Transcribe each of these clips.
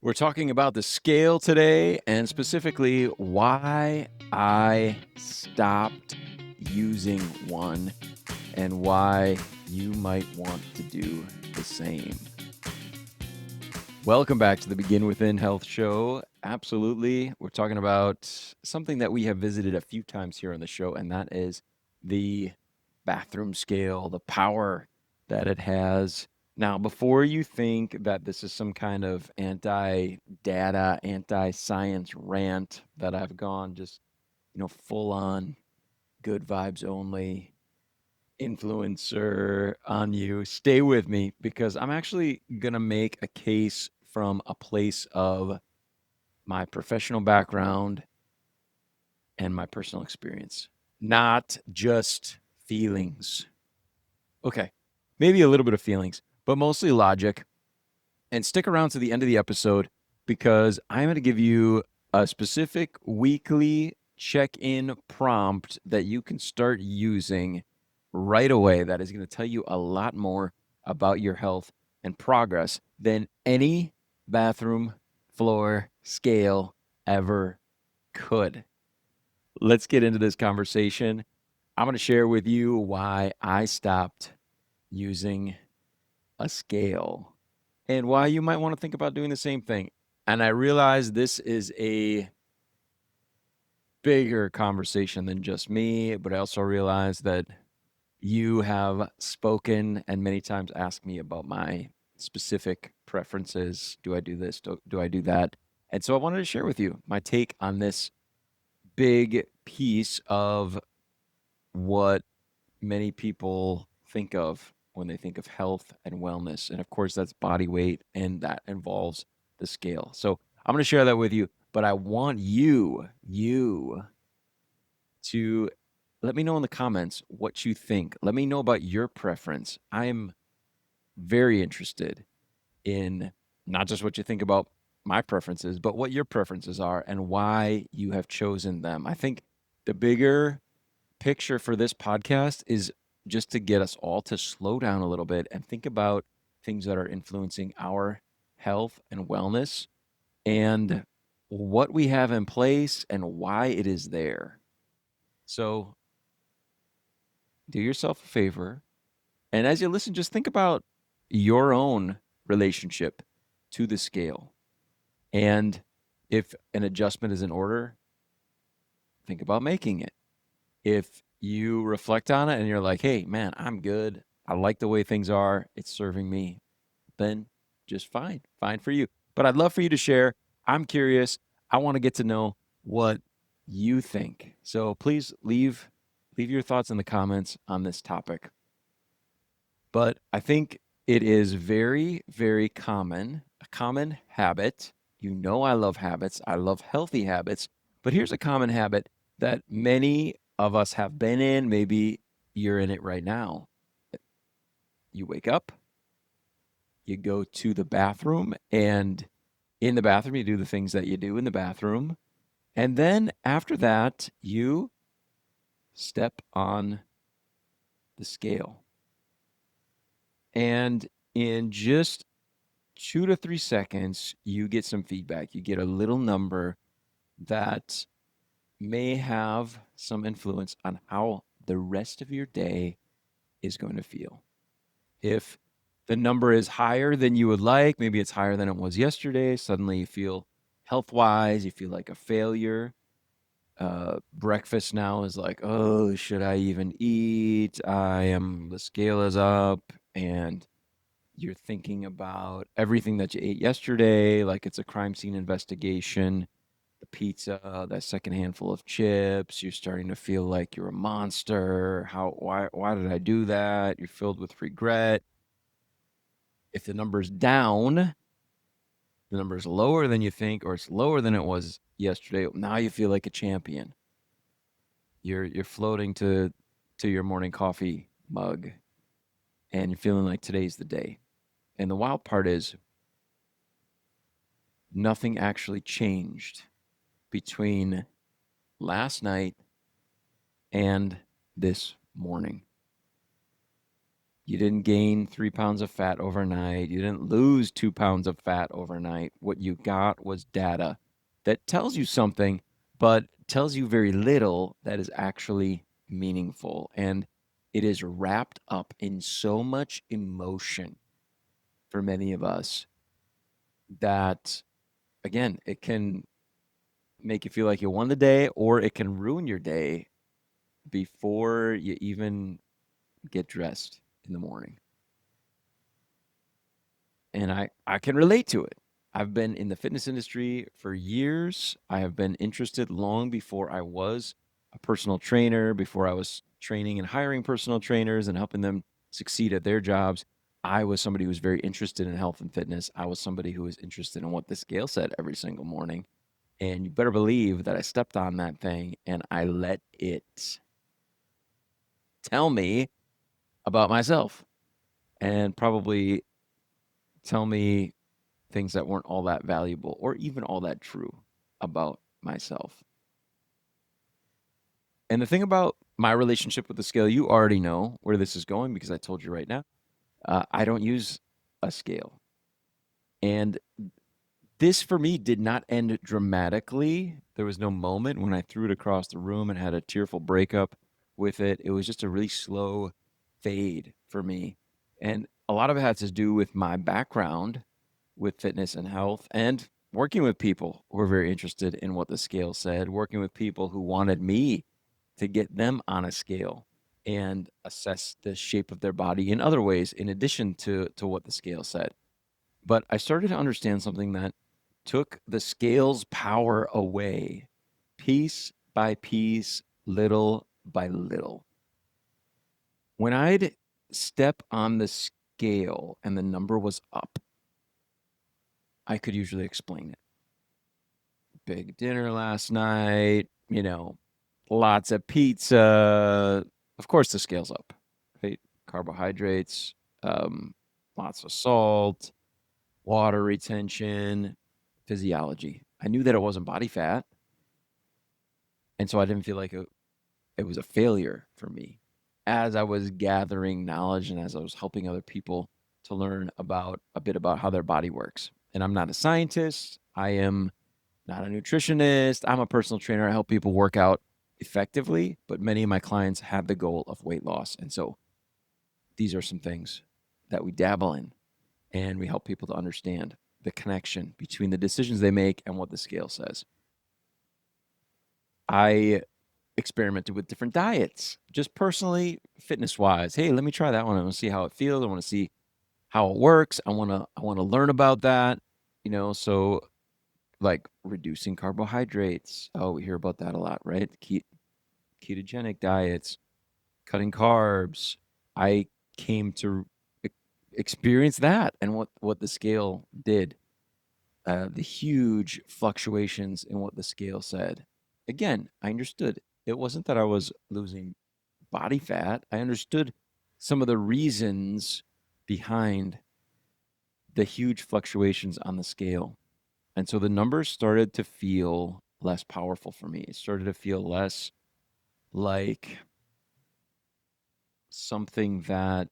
We're talking about the scale today and specifically why I stopped using one and why you might want to do the same. Welcome back to the Begin Within Health Show. Absolutely. We're talking about something that we have visited a few times here on the show, and that is the bathroom scale, the power that it has. Now, before you think that this is some kind of anti-data, anti-science rant that I've gone just, full on good vibes only influencer on you, stay with me because I'm actually going to make a case from a place of my professional background and my personal experience, not just feelings. Okay, maybe a little bit of feelings, but mostly logic. And stick around to the end of the episode because I'm going to give you a specific weekly check in prompt that you can start using right away. That is going to tell you a lot more about your health and progress than any bathroom floor scale ever could. Let's get into this conversation. I'm going to share with you why I stopped using a scale and why you might want to think about doing the same thing. And I realize this is a bigger conversation than just me, but I also realize that you have spoken and many times asked me about my specific preferences. Do I do this? Do I do that? And so I wanted to share with you my take on this big piece of what many people think of when they think of health and wellness. And of course, that's body weight, and that involves the scale. So I'm going to share that with you, but I want you to let me know in the comments what you think. Let me know about your preference. I'm very interested in not just what you think about my preferences, but what your preferences are and why you have chosen them. I think the bigger picture for this podcast is just to get us all to slow down a little bit and think about things that are influencing our health and wellness and what we have in place and why it is there. So, do yourself a favor. And as you listen, just think about your own relationship to the scale. And if an adjustment is in order, think about making it. If you reflect on it and you're like, hey, man, I'm good. I like the way things are. It's serving me. Then just fine. Fine for you. But I'd love for you to share. I'm curious. I want to get to know what you think. So please leave your thoughts in the comments on this topic. But I think it is very, very common, a common habit. You know, I love habits. I love healthy habits. But here's a common habit that many of us have been in. Maybe you're in it right now. You wake up, you go to the bathroom, and in the bathroom, you do the things that you do in the bathroom. And then after that, you step on the scale. And in just 2 to 3 seconds, you get some feedback. You get a little number that may have some influence on how the rest of your day is going to feel. If the number is higher than you would like, maybe it's higher than it was yesterday, suddenly you feel health wise, you feel like a failure. Breakfast now is like, oh, should I even eat? The scale is up, and you're thinking about everything that you ate yesterday, like it's a crime scene investigation, the pizza, that second handful of chips. You're starting to feel like you're a monster. Why did I do that? You're filled with regret. If the number's down, the number's lower than you think, or it's lower than it was yesterday, now you feel like a champion. You're floating to your morning coffee mug, and you're feeling like today's the day. And the wild part is nothing actually changed between last night and this morning. You didn't gain 3 pounds of fat overnight. You didn't lose 2 pounds of fat overnight. What you got was data that tells you something, but tells you very little that is actually meaningful. And it is wrapped up in so much emotion for many of us that, again, it can make you feel like you won the day, or it can ruin your day before you even get dressed in the morning. And I can relate to it. I've been in the fitness industry for years. I have been interested long before I was a personal trainer, before I was training and hiring personal trainers and helping them succeed at their jobs. I was somebody who was very interested in health and fitness. I was somebody who was interested in what the scale said every single morning. And you better believe that I stepped on that thing and I let it tell me about myself and probably tell me things that weren't all that valuable or even all that true about myself. And the thing about my relationship with the scale, you already know where this is going because I told you right now. I don't use a scale. And this for me did not end dramatically. There was no moment when I threw it across the room and had a tearful breakup with it. It was just a really slow fade for me. And a lot of it has to do with my background with fitness and health and working with people who were very interested in what the scale said, working with people who wanted me to get them on a scale and assess the shape of their body in other ways in addition to what the scale said. But I started to understand something that took the scale's power away piece by piece, little by little. When I'd step on the scale and the number was up, I could usually explain it. Big dinner last night, lots of pizza. Of course, the scale's up, right? Carbohydrates, lots of salt, water retention, physiology. I knew that it wasn't body fat. And so I didn't feel like it was a failure for me. As I was gathering knowledge and as I was helping other people to learn about a bit about how their body works. And I'm not a scientist. I am not a nutritionist. I'm a personal trainer. I help people work out effectively, but many of my clients have the goal of weight loss. And so these are some things that we dabble in and we help people to understand the connection between the decisions they make and what the scale says. I experimented with different diets, just personally, fitness wise. Hey, let me try that one. I want to see how it feels. I want to see how it works. I want to learn about that. So like reducing carbohydrates. Oh, we hear about that a lot, right? Ketogenic diets, cutting carbs. I came to experience that and what the scale did. The huge fluctuations in what the scale said. Again, I understood. It wasn't that I was losing body fat. I understood some of the reasons behind the huge fluctuations on the scale. And so the numbers started to feel less powerful for me. It started to feel less like something that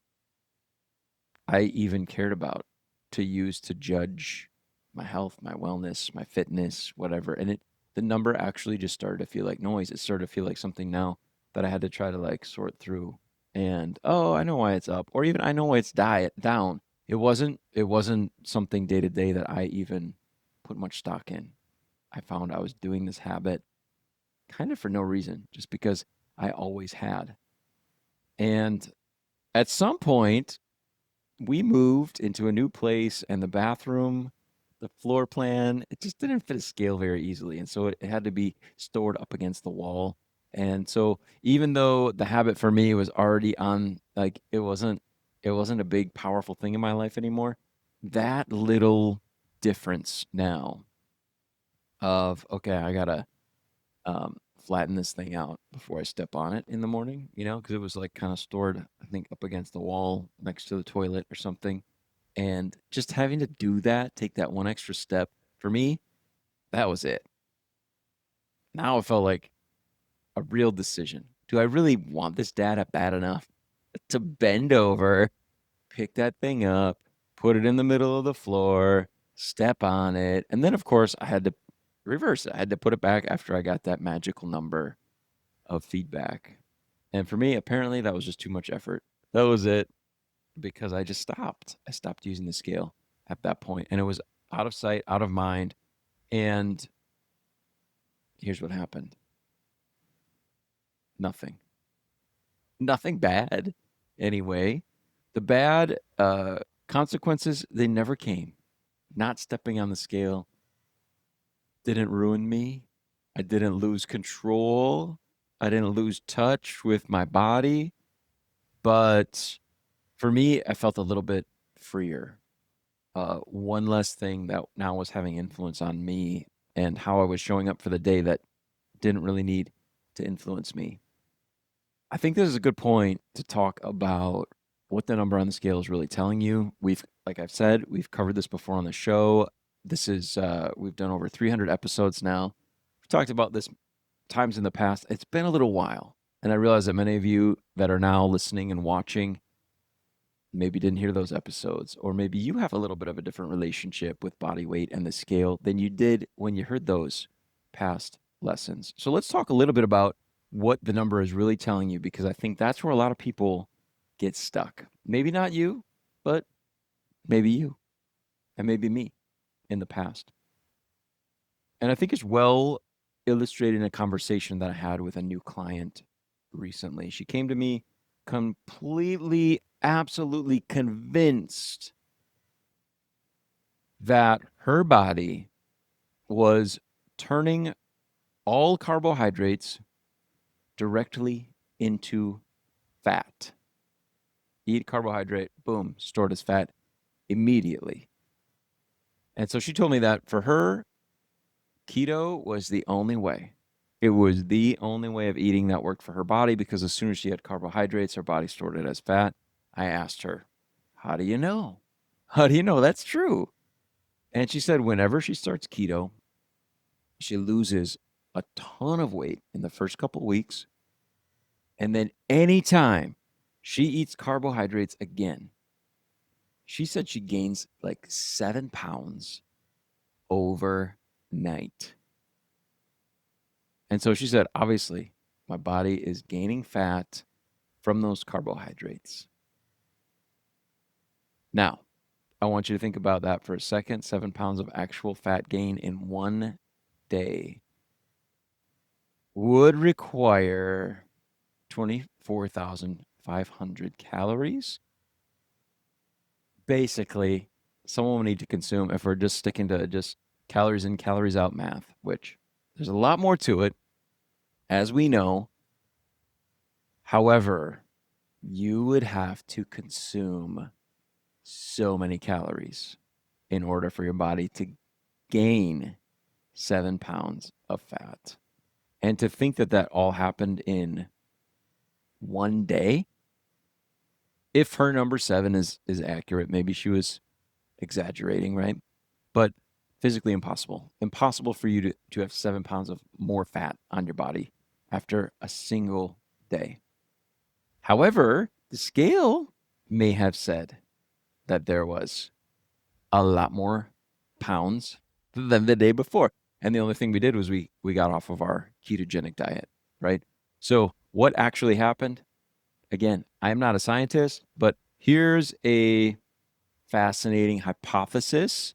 I even cared about to use to judge my health, my wellness, my fitness, whatever. And the number actually just started to feel like noise. It started to feel like something now that I had to try to like sort through. And oh, I know why it's up, or even I know why it's down. It wasn't something day to day that I even put much stock in. I found I was doing this habit kind of for no reason, just because I always had. And at some point, we moved into a new place and the bathroom, the floor plan, it just didn't fit a scale very easily. And so it had to be stored up against the wall. And so even though the habit for me was already on, like it wasn't a big powerful thing in my life anymore, that little difference now of okay, I gotta flatten this thing out before I step on it in the morning, because it was like kind of stored, I think, up against the wall next to the toilet or something. And just having to do that, take that one extra step, for me, that was it. Now it felt like a real decision. Do I really want this data bad enough to bend over pick that thing up, put it in the middle of the floor, step on it. And then, of course, I had to reverse it. I had to put it back after I got that magical number of feedback. And for me, apparently, that was just too much effort. That was it because I just stopped. I stopped using the scale at that point, and it was out of sight, out of mind. And here's what happened: nothing. Nothing bad, anyway. The bad consequences, they never came. Not stepping on the scale didn't ruin me. I didn't lose control. I didn't lose touch with my body. But for me, I felt a little bit freer. One less thing that now was having influence on me and how I was showing up for the day that didn't really need to influence me. I think this is a good point to talk about what the number on the scale is really telling you. Like I've said, we've covered this before on the show. This is, we've done over 300 episodes now. We've talked about this times in the past. It's been a little while. And I realize that many of you that are now listening and watching maybe didn't hear those episodes, or maybe you have a little bit of a different relationship with body weight and the scale than you did when you heard those past lessons. So let's talk a little bit about what the number is really telling you, because I think that's where a lot of people get stuck. Maybe not you, but maybe you and maybe me in the past. And I think it's well illustrated in a conversation that I had with a new client recently. She came to me completely, absolutely convinced that her body was turning all carbohydrates directly into fat. Eat carbohydrate, boom, stored as fat immediately. And so she told me that for her, keto was the only way. It was the only way of eating that worked for her body, because as soon as she had carbohydrates, her body stored it as fat. I asked her, how do you know? How do you know that's true? And she said whenever she starts keto, she loses a ton of weight in the first couple weeks. And then anytime she eats carbohydrates again, she said she gains like 7 pounds overnight. And so she said, obviously, my body is gaining fat from those carbohydrates. Now, I want you to think about that for a second. 7 pounds of actual fat gain in one day would require 24,500 calories. Basically, someone will need to consume, if we're just sticking to just calories in, calories out math, which there's a lot more to it, as we know. However, you would have to consume so many calories in order for your body to gain 7 pounds of fat. And to think that that all happened in one day, if her number 7 is accurate, maybe she was exaggerating, right? But physically impossible. Impossible for you to have 7 pounds of more fat on your body after a single day. However, the scale may have said that there was a lot more pounds than the day before. And the only thing we did was we got off of our ketogenic diet, right? So what actually happened? Again, I am not a scientist, but here's a fascinating hypothesis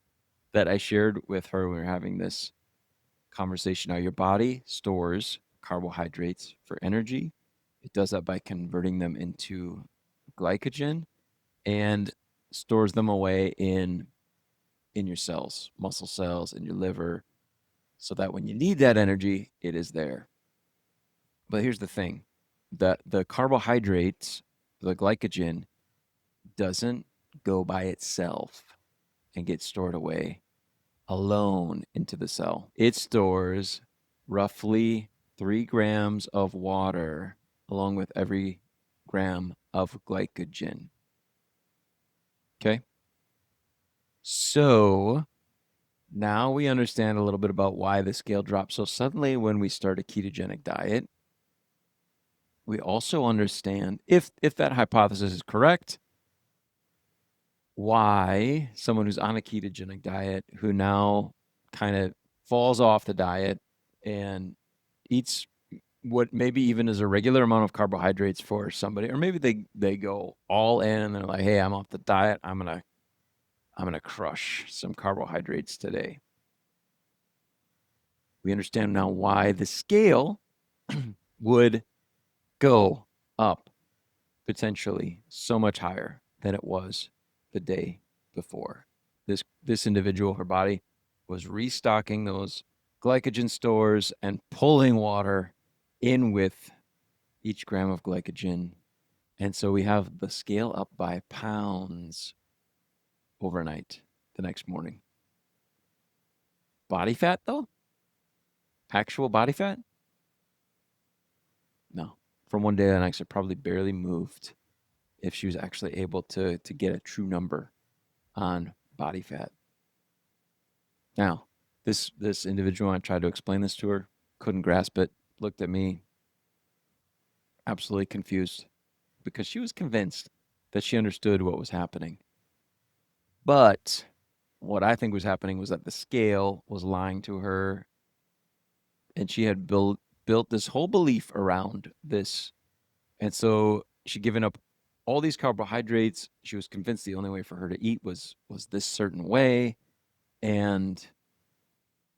that I shared with her when we were having this conversation. Now, your body stores carbohydrates for energy. It does that by converting them into glycogen and stores them away in your cells, muscle cells, in your liver, so that when you need that energy, it is there. But here's the thing: that the carbohydrates, the glycogen, doesn't go by itself and get stored away alone into the cell. It stores roughly 3 grams of water along with every gram of glycogen. Okay? So now we understand a little bit about why the scale dropped so suddenly when we start a ketogenic diet. We also understand, if that hypothesis is correct, why someone who's on a ketogenic diet who now kind of falls off the diet and eats what maybe even is a regular amount of carbohydrates for somebody, or maybe they go all in and they're like, hey, I'm off the diet, I'm gonna crush some carbohydrates today. We understand now why the scale would go up potentially so much higher than it was the day before. This individual, her body was restocking those glycogen stores and pulling water in with each gram of glycogen. And so we have the scale up by pounds overnight the next morning. Body fat, though? Actual body fat? No. From one day to the next, it probably barely moved if she was actually able to get a true number on body fat. Now, this individual, I tried to explain this to her, couldn't grasp it, looked at me, absolutely confused, because she was convinced that she understood what was happening. But what I think was happening was that the scale was lying to her, and she had built this whole belief around this. And so she'd given up all these carbohydrates. She was convinced the only way for her to eat was this certain way, and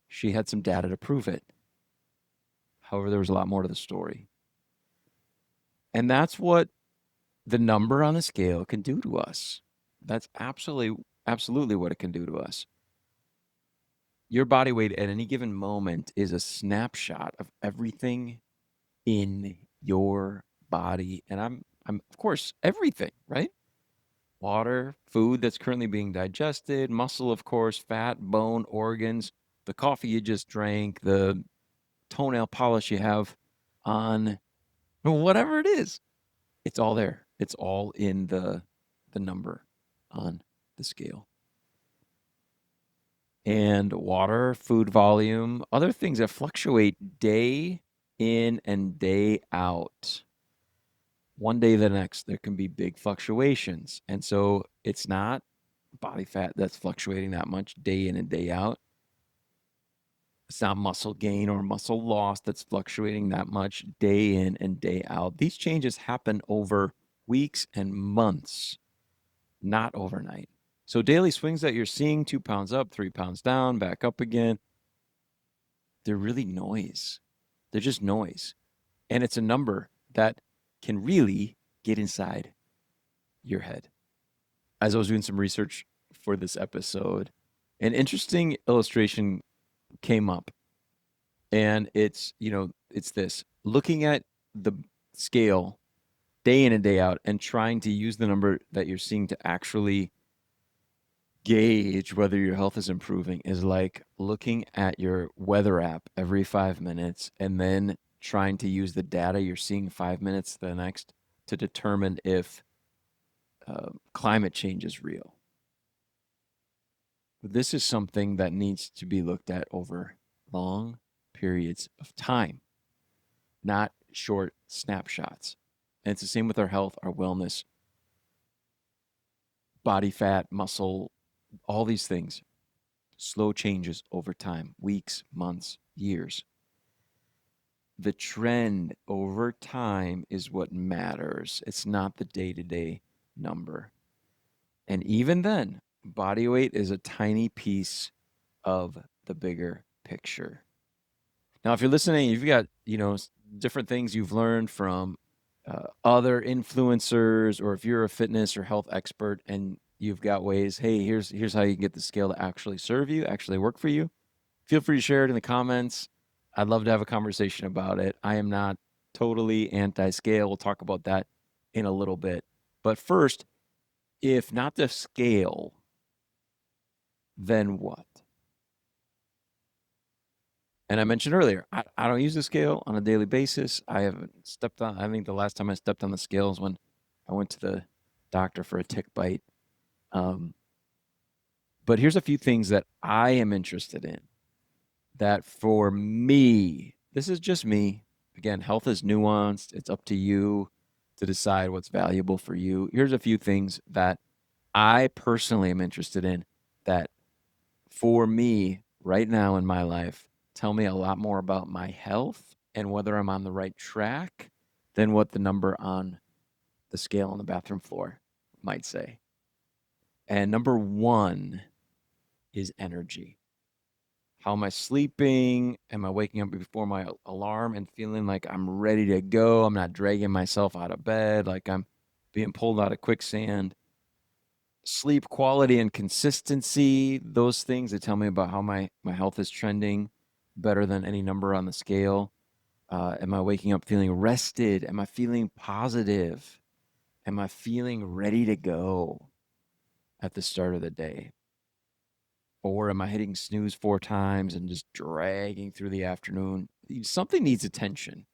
she had some data to prove it. However, there was a lot more to the story. And that's what the number on the scale can do to us. That's absolutely what it can do to us. Your body weight at any given moment is a snapshot of everything in your body. And I'm of course everything, right? Water, food that's currently being digested, muscle, of course, fat, bone, organs, the coffee you just drank, the toenail polish you have on, whatever it is. It's all there. It's all in the number on the scale. And water, food volume, other things that fluctuate day in and day out. One day to the next, there can be big fluctuations. And so it's not body fat that's fluctuating that much day in and day out. It's not muscle gain or muscle loss that's fluctuating that much day in and day out. These changes happen over weeks and months, not overnight. So daily swings that you're seeing, 2 pounds up, 3 pounds down, back up again, they're really noise. They're just noise. And it's a number that can really get inside your head. As I was doing some research for this episode, an interesting illustration came up. And it's this looking at the scale day in and day out and trying to use the number that you're seeing to actually gauge whether your health is improving is like looking at your weather app every 5 minutes and then trying to use the data you're seeing 5 minutes the next to determine if climate change is real. But this is something that needs to be looked at over long periods of time, not short snapshots. And it's the same with our health, our wellness, body fat, muscle, all these things. Slow changes over time, weeks, months, years. The trend over time is what matters. It's not the day-to-day number. And even then, body weight is a tiny piece of the bigger picture. Now, if you're listening, you've got, different things you've learned from other influencers, or if you're a fitness or health expert and you've got ways, hey, here's how you can get the scale to actually serve you, actually work for you. Feel free to share it in the comments. I'd love to have a conversation about it. I am not totally anti-scale. We'll talk about that in a little bit. But first, if not the scale, then what? And I mentioned earlier, I don't use the scale on a daily basis. I haven't stepped on, I think the last time I stepped on the scale is when I went to the doctor for a tick bite. But here's a few things that I am interested in that for me, this is just me. Again, health is nuanced. It's up to you to decide what's valuable for you. Here's a few things that I personally am interested in that for me right now in my life, tell me a lot more about my health and whether I'm on the right track than what the number on the scale on the bathroom floor might say. And number one is energy. How am I sleeping? Am I waking up before my alarm and feeling like I'm ready to go? I'm not dragging myself out of bed, like I'm being pulled out of quicksand. Sleep quality and consistency, those things that tell me about how my health is trending better than any number on the scale. Am I waking up feeling rested? Am I feeling positive? Am I feeling ready to go at the start of the day? Or am I hitting snooze 4 times and just dragging through the afternoon? Something needs attention.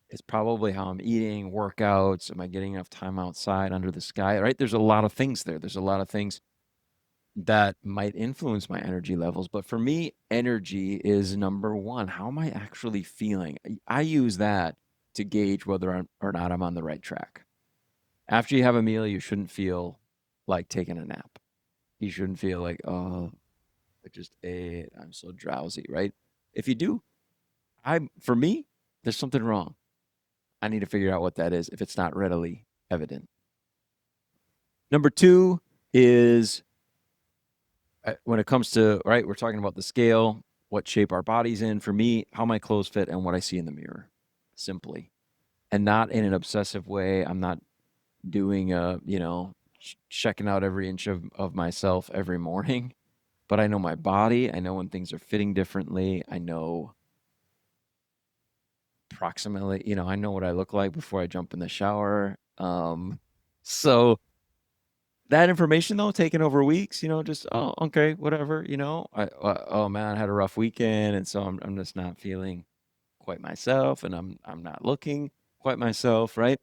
It's probably how I'm eating, workouts. Am I getting enough time outside under the sky? Right? There's a lot of things there. There's a lot of things that might influence my energy levels. But for me, energy is number one. How am I actually feeling? I use that to gauge whether or not I'm on the right track. After you have a meal, you shouldn't feel like taking a nap. You shouldn't feel like, oh, I just ate. I'm so drowsy, right? If you do, for me, there's something wrong. I need to figure out what that is if it's not readily evident. Number two is when it comes to, right, we're talking about the scale, what shape our body's in. For me, how my clothes fit and what I see in the mirror, simply. And not in an obsessive way. I'm not doing checking out every inch of myself every morning, but I know my body. I know when things are fitting differently. I know approximately, I know what I look like before I jump in the shower. So that information though, taken over weeks, just, oh, okay, whatever, oh man, I had a rough weekend, and so I'm just not feeling quite myself, and I'm not looking quite myself, right?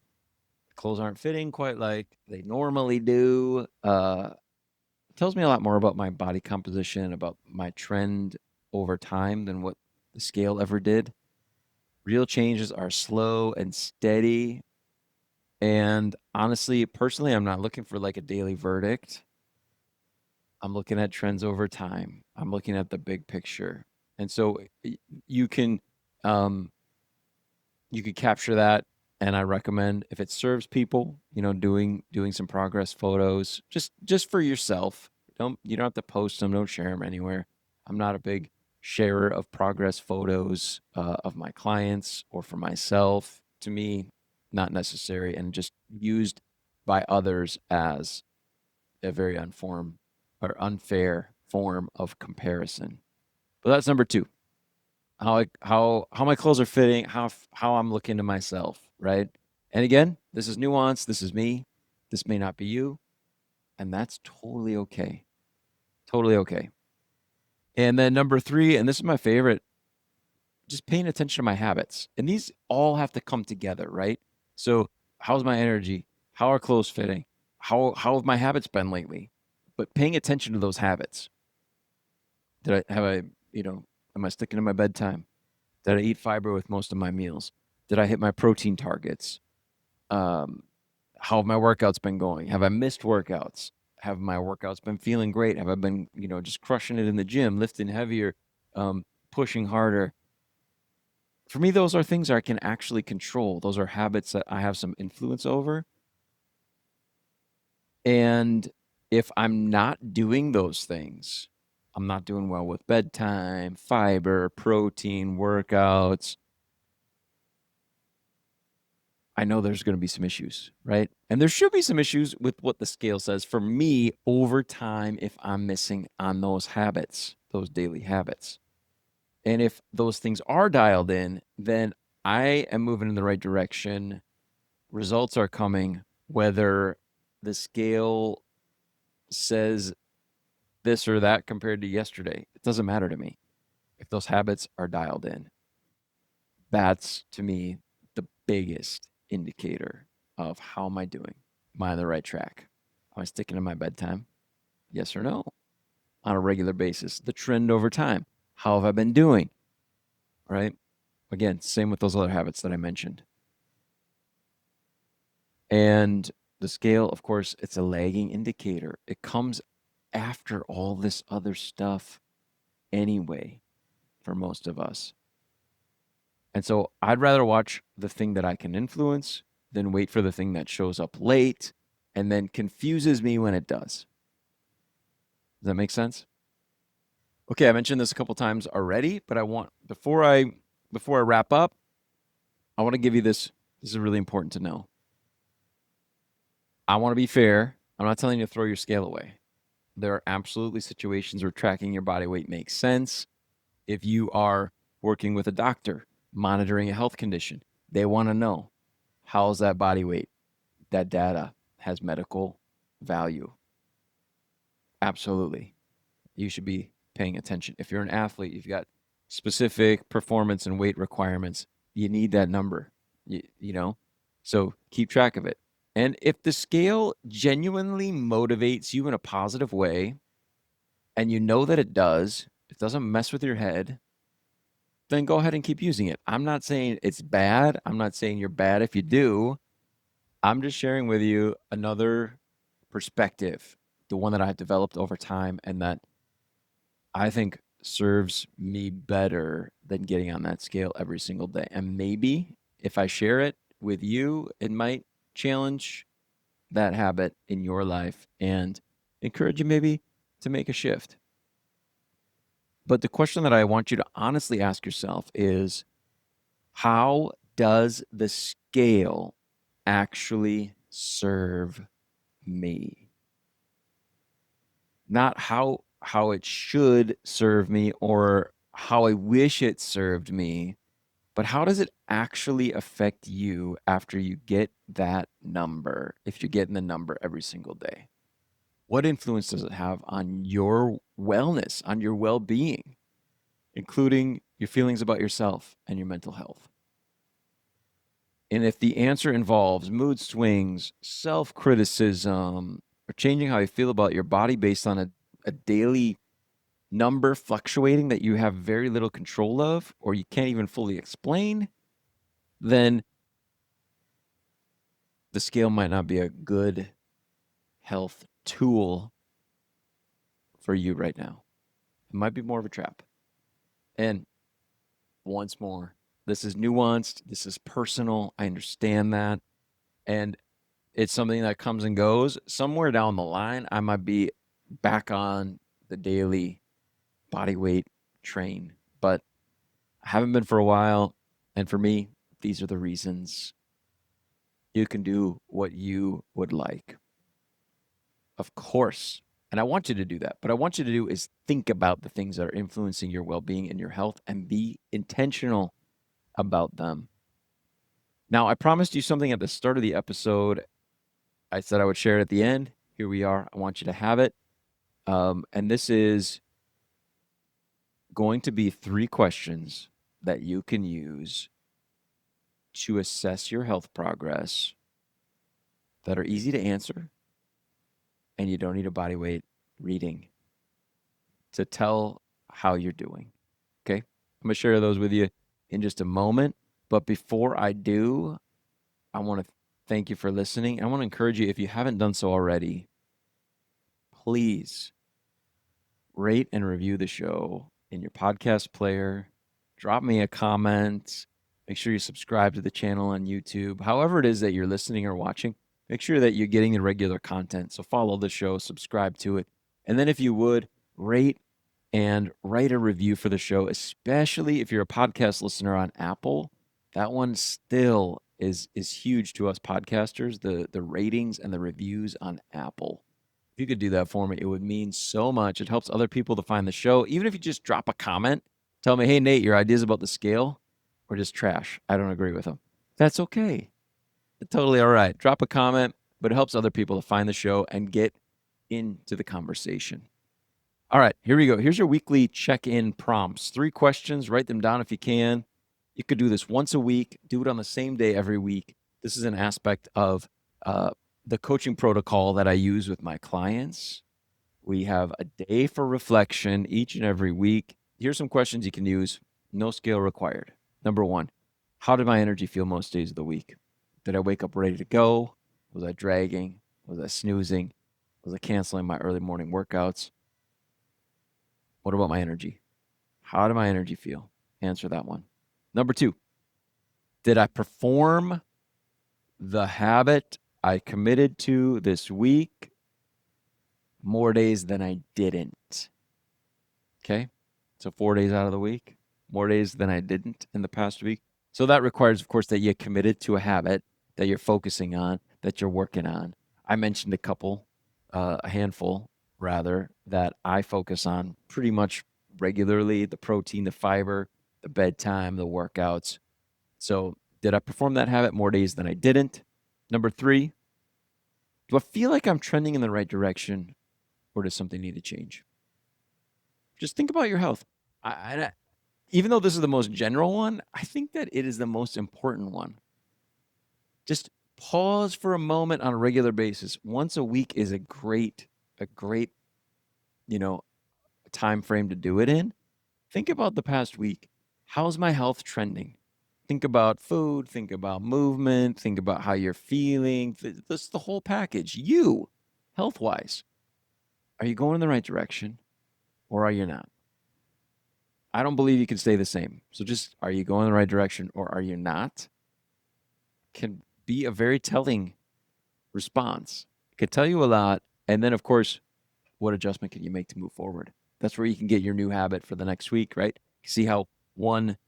Clothes aren't fitting quite like they normally do. It tells me a lot more about my body composition, about my trend over time than what the scale ever did. Real changes are slow and steady. And honestly, personally, I'm not looking for like a daily verdict. I'm looking at trends over time. I'm looking at the big picture. And so you can um, you could capture that, and I recommend if it serves people, doing some progress photos just for yourself. You don't have to post them, don't share them anywhere. I'm not a big sharer of progress photos of my clients or for myself. To me, not necessary, and just used by others as a very unformed or unfair form of comparison. But that's number two. How my clothes are fitting, how I'm looking to myself, right? And again, this is nuance, this is me. This may not be you, and that's totally okay. Totally okay. And then number 3, and this is my favorite, just paying attention to my habits. And these all have to come together, right? So, how's my energy? How are clothes fitting? How have my habits been lately? But paying attention to those habits. Did I have I, am I sticking to my bedtime? Did I eat fiber with most of my meals? Did I hit my protein targets? Um, how have my workouts been going? Have I missed workouts? Have my workouts been feeling great? Have I been, just crushing it in the gym, lifting heavier, pushing harder? For me, those are things I can actually control. Those are habits that I have some influence over. And if I'm not doing those things, I'm not doing well with bedtime, fiber, protein, workouts, I know there's going to be some issues, right? And there should be some issues with what the scale says for me over time if I'm missing on those habits, those daily habits. And if those things are dialed in, then I am moving in the right direction. Results are coming, whether the scale says this or that compared to yesterday. It doesn't matter to me if those habits are dialed in. That's to me the biggest indicator of how am I doing? Am I on the right track? Am I sticking to my bedtime? Yes or no? On a regular basis. The trend over time. How have I been doing? Right? Again, same with those other habits that I mentioned. And The scale, of course, it's a lagging indicator. It comes after all this other stuff anyway for most of us. And so I'd rather watch the thing that I can influence than wait for the thing that shows up late and then confuses me when it does. Does that make sense? Okay, I mentioned this a couple times already, but I want before I wrap up, I want to give you this. This is really important to know. I want to be fair. I'm not telling you to throw your scale away. There are absolutely situations where tracking your body weight makes sense. If you are working with a doctor, monitoring a health condition, they want to know, how's that body weight? That data has medical value. Absolutely. You should be paying attention. If you're an athlete, you've got specific performance and weight requirements, you need that number, you know? So keep track of it. And if the scale genuinely motivates you in a positive way, and you know that it doesn't mess with your head, then go ahead and keep using it. I'm not saying it's bad. I'm not saying you're bad if you do. I'm just sharing with you another perspective, the one that I've developed over time and that I think serves me better than getting on that scale every single day. And maybe if I share it with you, it might challenge that habit in your life and encourage you maybe to make a shift. But the question that I want you to honestly ask yourself is, how does the scale actually serve me? Not how it should serve me or how I wish it served me, but how does it actually affect you after you get that number, if you're getting the number every single day? What influence does it have on your wellness, on your well-being, including your feelings about yourself and your mental health? And if the answer involves mood swings, self-criticism, or changing how you feel about your body based on a daily number fluctuating that you have very little control of, or you can't even fully explain, then the scale might not be a good health tool for you right now. It might be more of a trap. And once more, this is nuanced, this is personal. I understand that. And it's something that comes and goes. Somewhere down the line, I might be back on the daily body weight train, but I haven't been for a while. And for me, these are the reasons. You can do what you would like. Of course. And I want you to do that. But I want you to do is think about the things that are influencing your well-being and your health and be intentional about them. Now, I promised you something at the start of the episode. I said I would share it at the end. Here we are. I want you to have it. And this is going to be 3 questions that you can use to assess your health progress that are easy to answer, and you don't need a body weight reading to tell how you're doing. Okay? I'm going to share those with you in just a moment. But before I do, I want to thank you for listening. I want to encourage you, if you haven't done so already, please rate and review the show in your podcast player. Drop me a comment. Make sure you subscribe to the channel on YouTube. However it is that you're listening or watching, make sure that you're getting the regular content. So follow the show, subscribe to it. And then if you would, rate and write a review for the show, especially if you're a podcast listener on Apple. That one still is huge to us podcasters, the ratings and the reviews on Apple. If you could do that for me, it would mean so much. It helps other people to find the show. Even if you just drop a comment, tell me, hey, Nate, your ideas about the scale are just trash. I don't agree with them. That's okay. Totally all right. Drop a comment, but it helps other people to find the show and get into the conversation. All right, here we go. Here's your weekly check-in prompts. 3 questions. Write them down if you can. You could do this once a week. Do it on the same day every week. This is an aspect of the coaching protocol that I use with my clients. We have a day for reflection each and every week. Here's some questions you can use. No scale required. Number 1, how did my energy feel most days of the week? Did I wake up ready to go? Was I dragging? Was I snoozing? Was I canceling my early morning workouts? What about my energy? How did my energy feel? Answer that one. Number 2, did I perform the habit I committed to this week more days than I didn't? Okay. So 4 days out of the week, more days than I didn't in the past week. So that requires, of course, that you're committed to a habit that you're focusing on, that you're working on. I mentioned a handful rather, that I focus on pretty much regularly: the protein, the fiber, the bedtime, the workouts. So did I perform that habit more days than I didn't? Number 3, do I feel like I'm trending in the right direction, or does something need to change? Just think about your health. Even though this is the most general one, I think that it is the most important one. Just pause for a moment on a regular basis. Once a week is a great, you know, time frame to do it in. Think about the past week. How's my health trending? Think about food, think about movement, think about how you're feeling. This is the whole package. You, health-wise, are you going in the right direction, or are you not? I don't believe you can stay the same. So just, are you going in the right direction or are you not? Can be a very telling response. It could tell you a lot. And then, of course, what adjustment can you make to move forward? That's where you can get your new habit for the next week, right? See how one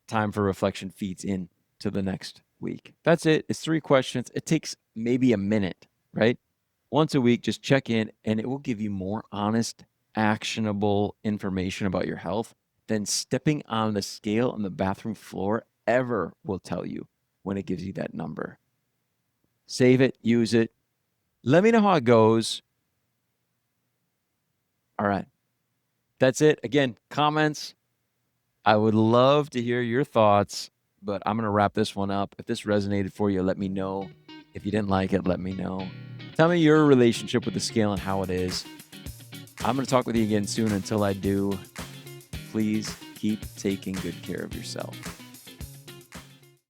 time for reflection feeds in to the next week. That's it. It's 3 questions. It takes maybe a minute, right? Once a week, just check in, and it will give you more honest, actionable information about your health than stepping on the scale on the bathroom floor ever will tell you when it gives you that number. Save it, use it. Let me know how it goes. All right. That's it. Again, comments. I would love to hear your thoughts, but I'm going to wrap this one up. If this resonated for you, let me know. If you didn't like it, let me know. Tell me your relationship with the scale and how it is. I'm going to talk with you again soon. Until I do, please keep taking good care of yourself.